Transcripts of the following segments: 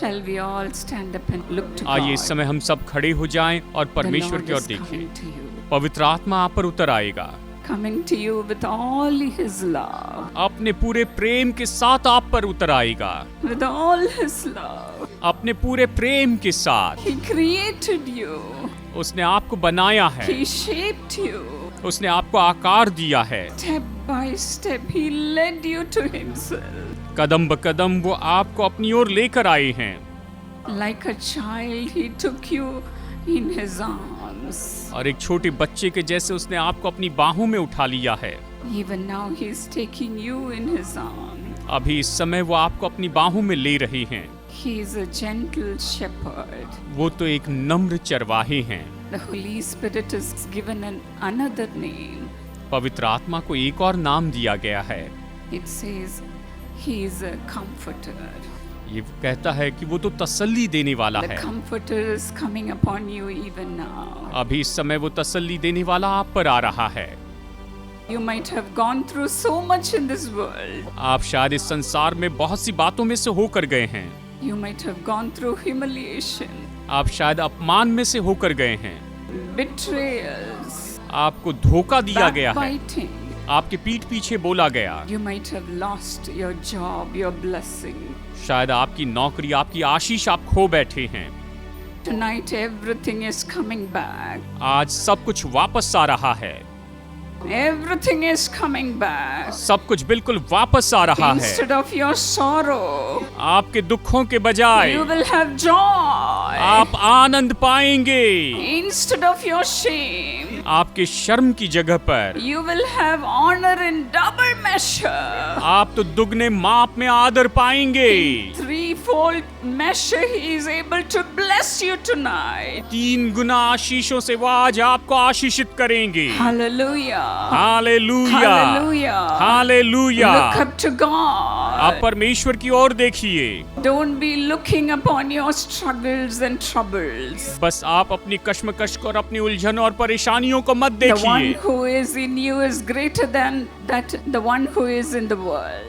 Shall we all stand up and look to आइए God? इस समय हम सब खड़े हो जाएं और The परमेश्वर Lord की ओर is देखें। coming to you. पवित्र आत्मा आप पर उतर आएगा, Coming to you with all His love. अपने पूरे प्रेम के साथ आप पर उतर आएगा, With all His love. अपने पूरे प्रेम के साथ। He created you. उसने आपको बनाया है, He shaped you. उसने आपको आकार दिया है। Step by step, He led you to Himself. कदम ब कदम वो आपको अपनी ओर लेकर आए हैं। Like a child, He took you in His arms. और एक छोटे बच्चे के जैसे उसने आपको अपनी बाहों में उठा लिया है। Even now, He is taking you in His arms. अभी इस समय वो आपको अपनी बाहों में ले रहे हैं। He is a gentle shepherd. वो तो एक नम्र चरवाहे हैं। The Holy Spirit is given another name. पवित्र आत्मा को एक और नाम दिया गया है। It says He is a comforter. ये कहता है कि वो तो तसल्ली देने वाला The है। comforter is coming upon you even now. अभी इस समय वो तसल्ली देने वाला आप पर आ रहा है। You might have gone through so much in this world. आप शायद इस संसार में बहुत सी बातों में से होकर गए हैं। You might have gone through humiliation, आप शायद अपमान में से होकर गए हैं। betrayals, आपको धोखा दिया गया है, backbiting. आपके पीठ पीछे बोला गया। You might have lost your job, your blessing. शायद आपकी नौकरी, आपकी आशीष आप खो बैठे हैं। Tonight everything is coming back. आज सब कुछ वापस आ रहा है। Everything is coming back. सब कुछ बिल्कुल वापस आ रहा है। Instead of your sorrow, आपके दुखों के बजाय you will have joy. आप आनंद पाएंगे। Instead of your shame, आपके शर्म की जगह पर you will have honor in double measure. आप तो दुगने माप में आदर पाएंगे। Threefold measure He is able to bless you tonight. 3 गुना आशीषों से वो आज आपको आशीषित करेंगे। Hallelujah. Hallelujah, Hallelujah. Hallelujah. Look up to God. आप परमेश्वर की ओर देखिए। Don't be looking upon your struggles and troubles. बस आप अपनी कश्मकश को और अपनी उलझनों और परेशानियों को मत The one देखिए। who is in you is greater than the one who is in the world.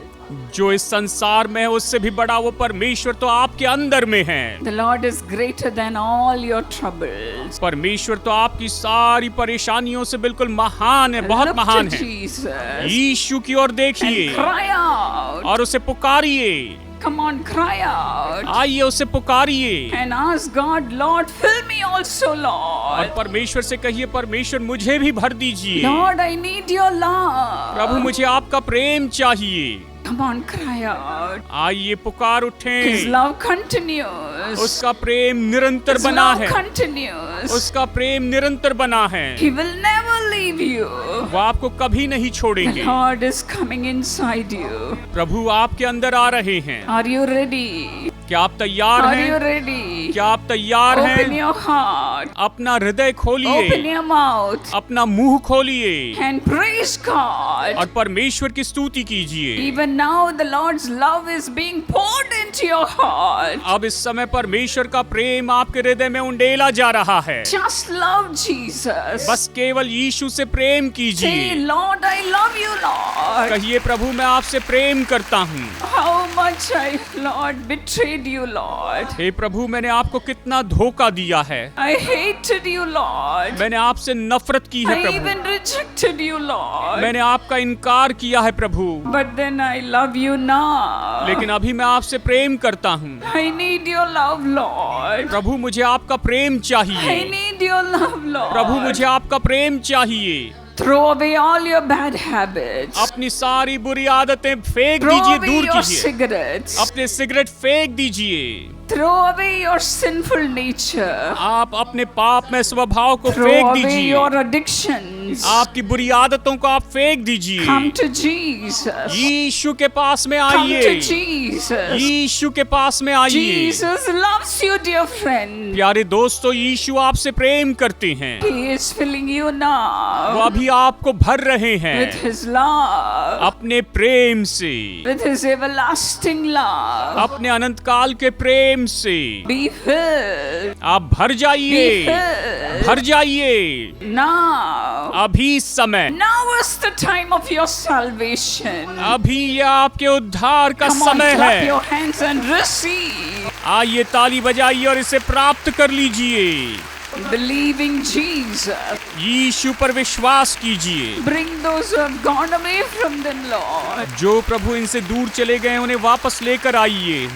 जो इस संसार में है उससे भी बड़ा वो परमेश्वर तो आपके अंदर में है। The Lord is greater than all your troubles. परमेश्वर तो आपकी सारी परेशानियों से बिल्कुल महान है, बहुत Look महान to है। Jesus यीशु की ओर देखिए and cry out. और उसे पुकारिए। Come on, cry out. आइए उसे पुकारिए And ask God, Lord, fill me also, और Lord. परमेश्वर से कहिए, परमेश्वर मुझे भी भर दीजिए। Lord, I need your love. प्रभु मुझे आपका प्रेम चाहिए। Come on, cry out. आइए पुकार His उठें। love continues. उसका प्रेम निरंतर His बना love है, continues. उसका प्रेम निरंतर बना है। He will never leave you. वो आपको कभी नहीं The छोड़ेंगे। Lord is coming inside you. प्रभु आपके अंदर आ रहे हैं। Are you ready? क्या आप तैयार Are you हैं? ready? क्या आप तैयार Open हैं? your heart. अपना हृदय Open खोलिए, your mouth. अपना मुंह खोलिए And praise God. और परमेश्वर की स्तुति कीजिए। Even now the Lord's love is being poured into your heart. अब इस समय परमेश्वर का प्रेम आपके हृदय में उंडेला जा रहा है। Just love Jesus. बस केवल यीशु से प्रेम Say, कीजिए। Lord, I love you, Lord. कहिए, प्रभु मैं आपसे प्रेम करता हूँ। How much I, Lord, betrayed you, Lord. हे प्रभु, मैंने आपको कितना धोखा दिया है। I hated you, Lord. मैंने आपसे नफरत की है I Prabhu. even rejected you, Lord. मैंने आपका इनकार किया है प्रभु, But then I love you now. लेकिन अभी मैं आपसे प्रेम करता हूँ। I need your love, Lord. प्रभु मुझे आपका प्रेम I चाहिए। need your love, Lord. प्रभु मुझे आपका प्रेम चाहिए। Throw away all your bad habits. अपनी सारी बुरी आदतें फेंक Throw दीजिए, away दूर your कीजिए। cigarettes. अपने सिगरेट फेंक दीजिए। Throw away your sinful nature. आप अपने पाप में स्वभाव को Throw फेंक away दीजिए। your addictions. आपकी बुरी आदतों को आप फेंक दीजिए। Come to Jesus. यीशु के पास में Come to आइए। Jesus. यीशु के पास में आइए। Jesus loves you, dear friend. प्यारे दोस्तों, यीशु आपसे प्रेम करते हैं। He is filling you वो now अभी आपको भर रहे हैं with His love, अपने प्रेम से, with His everlasting love. अपने अनंत काल के प्रेम से। Be filled. आप भर Be जाइए, filled. भर जाइए। Now. अभी समय, Now is the time of your salvation. अभी यह आपके उद्धार का Come on, समय clap है। your hands and receive. आइए ताली बजाइए और इसे प्राप्त कर लीजिए। Believing Jesus. यीशु पर विश्वास कीजिए। Bring those who have gone away from them, Lord. जो प्रभु इनसे दूर चले गए उन्हें वापस लेकर आइए।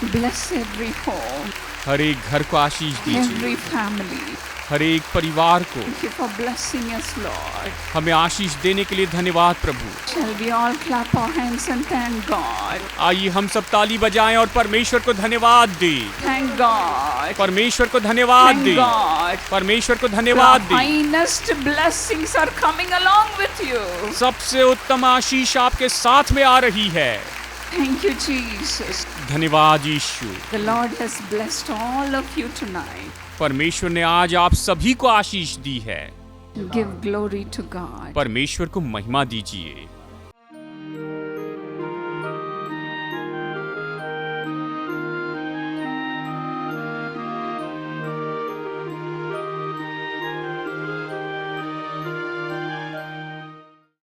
Bless every home, हर एक घर को आशीष दीजिए, every family. हर एक परिवार को। Thank you for blessing us, Lord. हमें आशीष देने के लिए धन्यवाद प्रभु। Shall we all clap our hands and thank God? आइए हम सब ताली बजाएं और परमेश्वर को धन्यवाद दें। Thank God. परमेश्वर को धन्यवाद Thank दें। God. परमेश्वर को The धन्यवाद दें। finest blessings are coming along with you. सबसे उत्तम आशीष आपके साथ में आ रही है। Thank you, Jesus. धन्यवाद यीशु। The Lord has blessed all of you tonight. परमेश्वर ने आज आप सभी को आशीष दी है। Give glory to God. परमेश्वर को महिमा दीजिए।